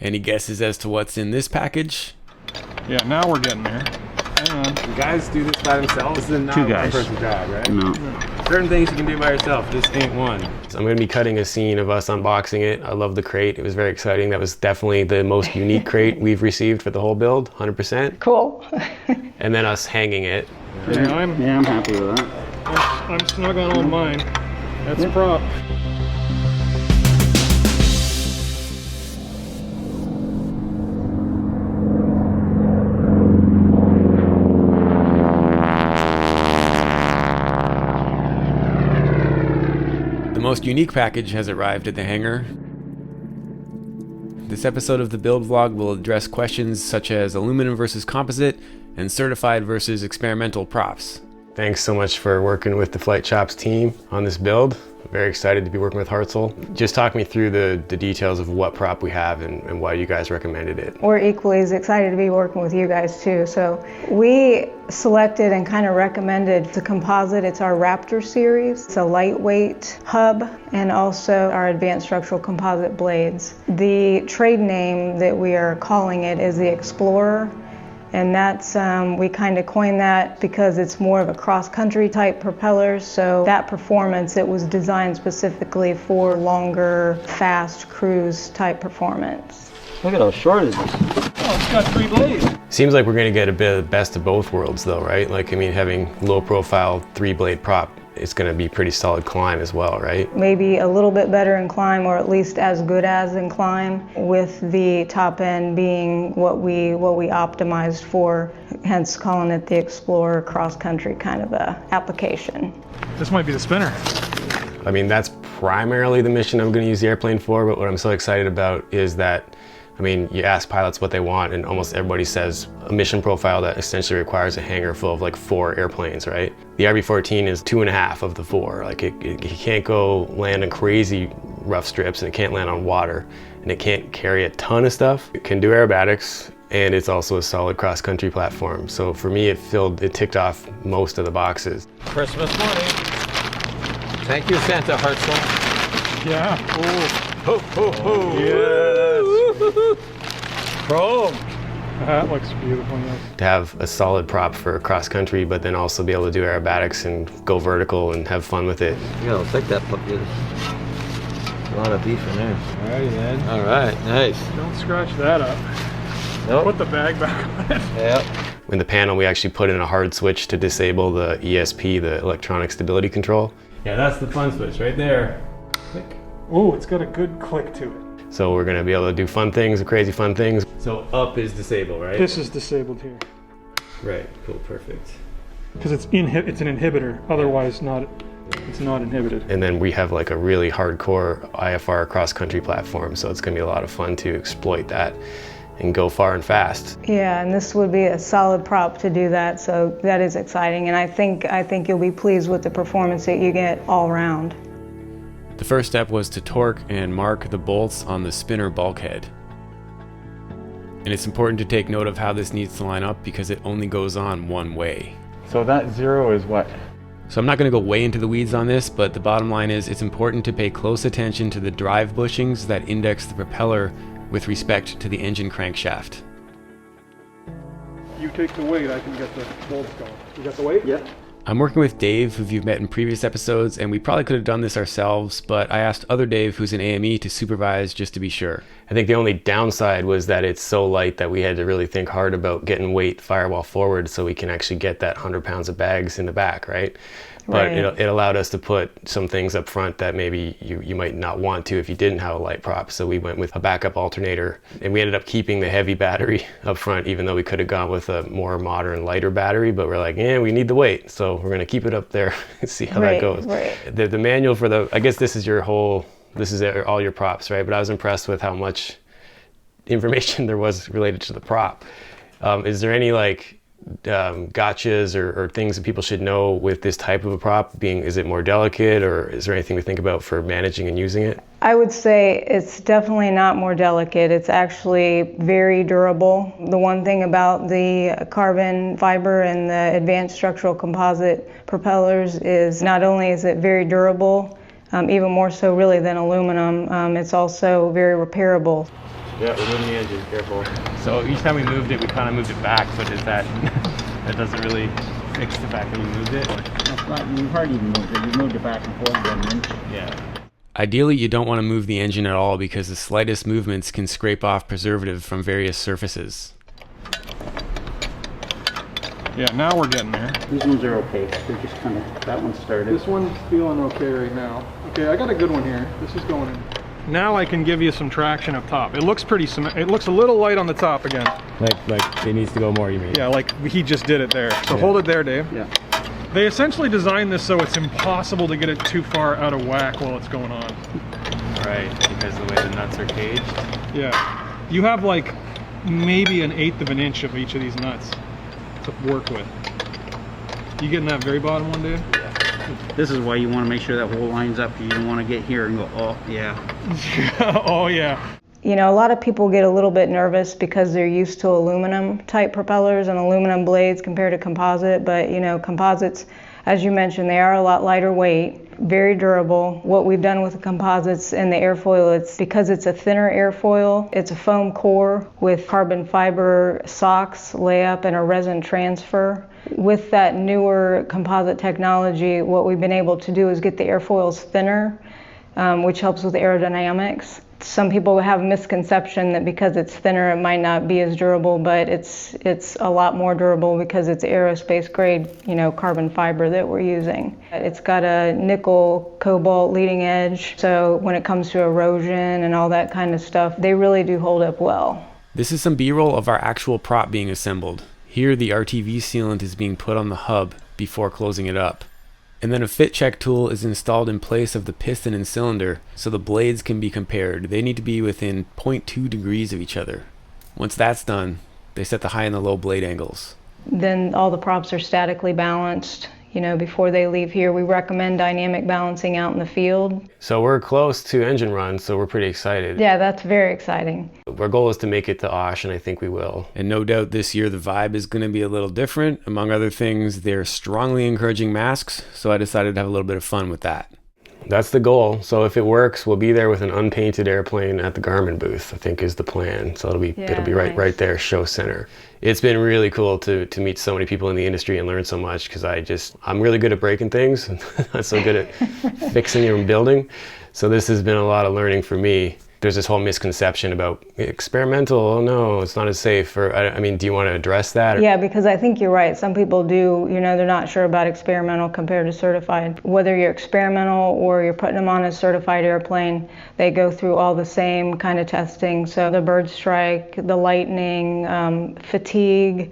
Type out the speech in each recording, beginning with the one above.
Any guesses as to what's in this package? Yeah, now we're getting there. Hang on. You guys do this by themselves? This is not Two guys. one person's job, right? No. Certain things you can do by yourself. This ain't one. So I'm going to be cutting a scene of us unboxing it. I love the crate. It was very exciting. That was definitely the most unique crate we've received for the whole build, 100%. Cool. And then us hanging it. Yeah, I'm happy with that. I'm snug on all mine. That's a prop. The most unique package has arrived at the hangar. This episode of the build vlog will address questions such as aluminum versus composite and certified versus experimental props. Thanks so much for working with the Flight Shops team on this build. I'm very excited to be working with Hartzell. Just talk me through the details of what prop we have and why you guys recommended it. We're equally as excited to be working with you guys too. So we selected and kind of recommended the Composite. It's our Raptor series. It's a lightweight hub and also our advanced structural composite blades. The trade name that we are calling it is the Explorer. And that's, we kind of coined that because it's more of a cross-country type propellers. So that performance, it was designed specifically for longer, fast cruise type performance. Look at how short it is. Oh, it's got 3 blades. Seems like we're going to get a bit of the best of both worlds though, right? Like, I mean, having low profile 3-blade prop, it's going to be pretty solid climb as well, right? Maybe a little bit better in climb, or at least as good as in climb, with the top end being what we optimized for, hence calling it the Explorer cross-country kind of a application. This might be the spinner. I mean, that's primarily the mission I'm going to use the airplane for, but what I'm so excited about is that, I mean, you ask pilots what they want and almost everybody says a mission profile that essentially requires a hangar full of like 4 airplanes, right? The RB-14 is 2.5 of the 4. Like it can't go land on crazy rough strips, and it can't land on water, and it can't carry a ton of stuff. It can do aerobatics, and it's also a solid cross-country platform. So for me, it ticked off most of the boxes. Christmas morning. Thank you, Santa Hartzell. Yeah. Ho, ho, ho. Yes. Chrome. That looks beautiful. Yes. To have a solid prop for cross-country, but then also be able to do aerobatics and go vertical and have fun with it. Yeah, I'll take that puppy. A lot of beef in there. Alrighty then. All right, nice. Don't scratch that up. Nope. Put the bag back on it. Yep. In the panel, we actually put in a hard switch to disable the ESP, the electronic stability control. Yeah, that's the fun switch right there. Click. Ooh, it's got a good click to it. So we're gonna be able to do fun things, crazy fun things. So up is disabled, right? This is disabled here. Right, cool, perfect. Because it's an inhibitor, otherwise it's not inhibited. And then we have like a really hardcore IFR cross-country platform, so it's gonna be a lot of fun to exploit that and go far and fast. Yeah, and this would be a solid prop to do that, so that is exciting. And I think you'll be pleased with the performance that you get all around. The first step was to torque and mark the bolts on the spinner bulkhead. And it's important to take note of how this needs to line up because it only goes on one way. So that 0 is what? So I'm not going to go way into the weeds on this, but the bottom line is it's important to pay close attention to the drive bushings that index the propeller with respect to the engine crankshaft. You take the weight, I can get the bolts going. You got the weight? Yeah. I'm working with Dave, who you've met in previous episodes, and we probably could have done this ourselves, but I asked other Dave, who's an AME, to supervise just to be sure. I think the only downside was that it's so light that we had to really think hard about getting weight firewall forward so we can actually get that 100 pounds of bags in the back, right? But Right. it allowed us to put some things up front that maybe you might not want to if you didn't have a light prop. So we went with a backup alternator, and we ended up keeping the heavy battery up front, even though we could have gone with a more modern, lighter battery. But we're like, we need the weight, so we're gonna keep it up there and see how that goes. Right. The manual for I guess this is all your props, right? But I was impressed with how much information there was related to the prop. Is there any gotchas or things that people should know with this type of a prop? Is it more delicate, or is there anything to think about for managing and using it? I would say it's definitely not more delicate. It's actually very durable. The one thing about the carbon fiber and the advanced structural composite propellers is not only is it very durable, even more so really than aluminum, it's also very repairable. Yeah, we're moving the engine. Careful. So each time we moved it, we kind of moved it back. So does that that doesn't really fix the fact that we moved it? That's not, you hardly moved it. You moved it back and forth 1 inch. Yeah. Ideally, you don't want to move the engine at all because the slightest movements can scrape off preservative from various surfaces. Yeah, now we're getting there. These ones are okay. They're just kind of, that one started. This one's feeling okay right now. Okay, I got a good one here. This is going in. Now I can give you some traction up top. It looks pretty it looks a little light on the top again. Like it needs to go more, you mean? Yeah, like he just did it there. So hold it there, Dave. Yeah. They essentially designed this so it's impossible to get it too far out of whack while it's going on. Right, because the way the nuts are caged. Yeah. You have like maybe 1/8 of an inch of each of these nuts to work with. You getting that very bottom one, Dave? This is why you want to make sure that hole lines up. You don't want to get here and go, oh, yeah. Oh, yeah. You know, a lot of people get a little bit nervous because they're used to aluminum type propellers and aluminum blades compared to composite, but you know, composites, as you mentioned, they are a lot lighter weight, very durable. What we've done with the composites and the airfoil, it's because it's a thinner airfoil, it's a foam core with carbon fiber socks, layup, and a resin transfer. With that newer composite technology, what we've been able to do is get the airfoils thinner, which helps with aerodynamics. Some people have a misconception that because it's thinner, it might not be as durable, but it's a lot more durable because it's aerospace grade, you know, carbon fiber that we're using. It's got a nickel cobalt leading edge, so when it comes to erosion and all that kind of stuff, they really do hold up well. This is some B-roll of our actual prop being assembled. Here the RTV sealant is being put on the hub before closing it up. And then a fit check tool is installed in place of the piston and cylinder so the blades can be compared. They need to be within 0.2 degrees of each other. Once that's done, they set the high and the low blade angles. Then all the props are statically balanced. You know, before they leave here, we recommend dynamic balancing out in the field. So we're close to engine run, so we're pretty excited. Yeah, that's very exciting. Our goal is to make it to Osh, and I think we will. And no doubt this year the vibe is going to be a little different. Among other things, they're strongly encouraging masks, so I decided to have a little bit of fun with that. That's the goal. So if it works, we'll be there with an unpainted airplane at the Garmin booth, I think is the plan. So it'll be nice. right there, show center. It's been really cool to meet so many people in the industry and learn so much because I'm really good at breaking things. Not so good at fixing and building. So this has been a lot of learning for me. There's this whole misconception about experimental, oh no, it's not as safe. Or, I mean, do you want to address that? Yeah, because I think you're right. Some people do, you know, they're not sure about experimental compared to certified. Whether you're experimental or you're putting them on a certified airplane, they go through all the same kind of testing. So the bird strike, the lightning, fatigue,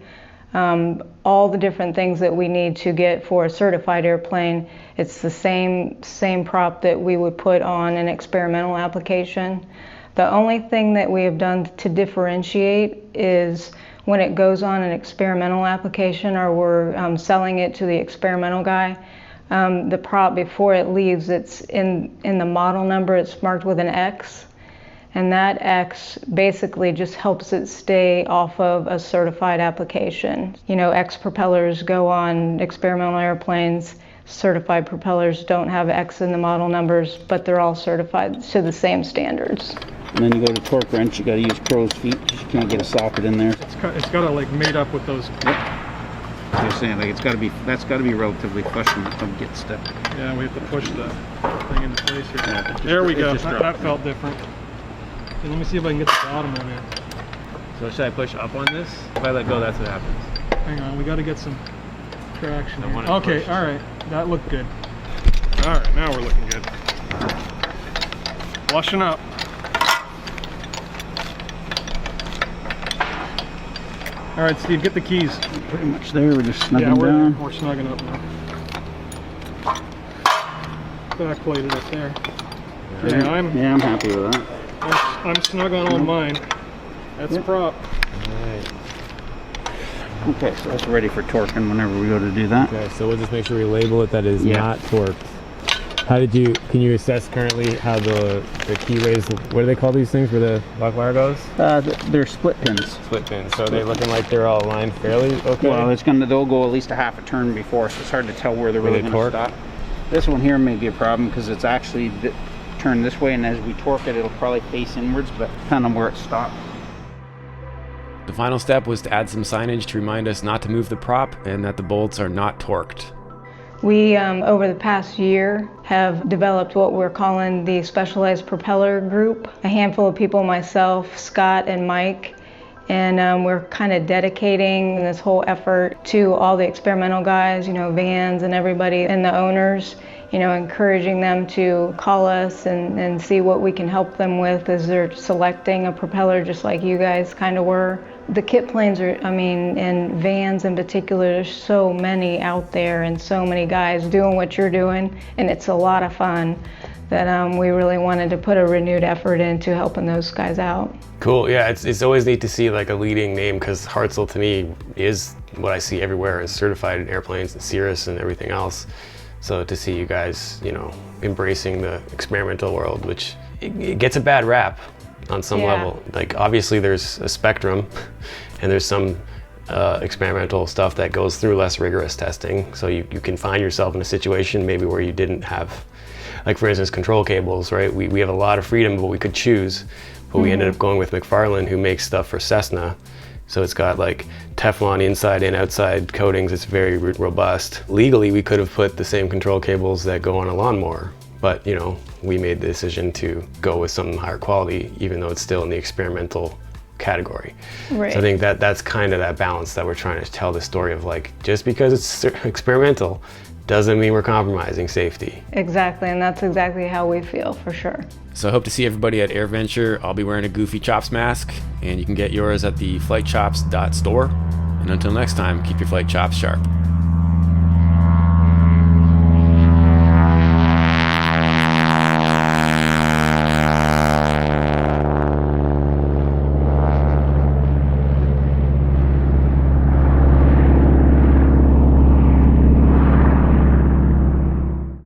all the different things that we need to get for a certified airplane. It's the same prop that we would put on an experimental application. The only thing that we have done to differentiate is when it goes on an experimental application or we're selling it to the experimental guy, the prop before it leaves, it's in the model number, it's marked with an X. And that X basically just helps it stay off of a certified application. You know, X propellers go on experimental airplanes. Certified propellers don't have X in the model numbers, but they're all certified to the same standards. And then you go to torque wrench, you got to use crow's feet because you can't get a socket in there. It's got to like mate up with those. Yep. You're saying like that's got to be relatively flush when it gets stuck. Yeah, we have to push the thing into place here. Yeah, There we go. just That felt different. Okay, let me see if I can get the bottom one in. So should I push up on this? If I let go, that's what happens. Hang on, we got to get some traction. I want Here. it Okay, pushed. all right, that looked good. All right, now we're looking good. Flushing up. All right, Steve, get the keys. Pretty much there. We're just snugging Yeah, down. we're snugging up now. Backplated up there. Yeah, I'm happy with that. I'm snug on all mine. That's Yep. prop. Okay, so that's ready for torquing whenever we go to do that. Okay, so we'll just make sure we label it that is Yeah. not torqued. Can you assess currently how the keyways, what do they call these things where the lock wire goes? They're split pins. Split pins. So they're looking like they're all aligned fairly okay? Well, they'll go at least a half a turn before, so it's hard to tell where they're Where really they going to torque? stop. This one here may be a problem because it's actually turn this way, and as we torque it, it'll probably face inwards, but depending on where it stops. The final step was to add some signage to remind us not to move the prop and that the bolts are not torqued. We, over the past year, have developed what we're calling the Specialized Propeller Group. A handful of people, myself, Scott, and Mike, and we're kind of dedicating this whole effort to all the experimental guys, you know, Vans and everybody, and the owners, you know, encouraging them to call us and see what we can help them with as they're selecting a propeller just like you guys kind of were. The kit planes are, I mean, and Vans in particular, there's so many out there and so many guys doing what you're doing, and it's a lot of fun that we really wanted to put a renewed effort into helping those guys out. Cool, yeah, it's always neat to see like a leading name, because Hartzell to me is what I see everywhere, is certified in airplanes and Cirrus and everything else. So to see you guys, you know, embracing the experimental world, which it gets a bad rap on some level. Like obviously there's a spectrum and there's some experimental stuff that goes through less rigorous testing. So you can find yourself in a situation maybe where you didn't have, like for instance, control cables, right? We have a lot of freedom, but we could choose. But we ended up going with McFarlane, who makes stuff for Cessna. So it's got like Teflon inside and outside coatings. It's very robust. Legally, we could have put the same control cables that go on a lawnmower, but you know, we made the decision to go with something higher quality, even though it's still in the experimental category. Right. So I think that that's kind of that balance that we're trying to tell the story of, like, just because it's experimental doesn't mean we're compromising safety. Exactly, and that's exactly how we feel, for sure. So I hope to see everybody at AirVenture. I'll be wearing a Goofy Chops mask, and you can get yours at the flightchops.store. And until next time, keep your flight chops sharp.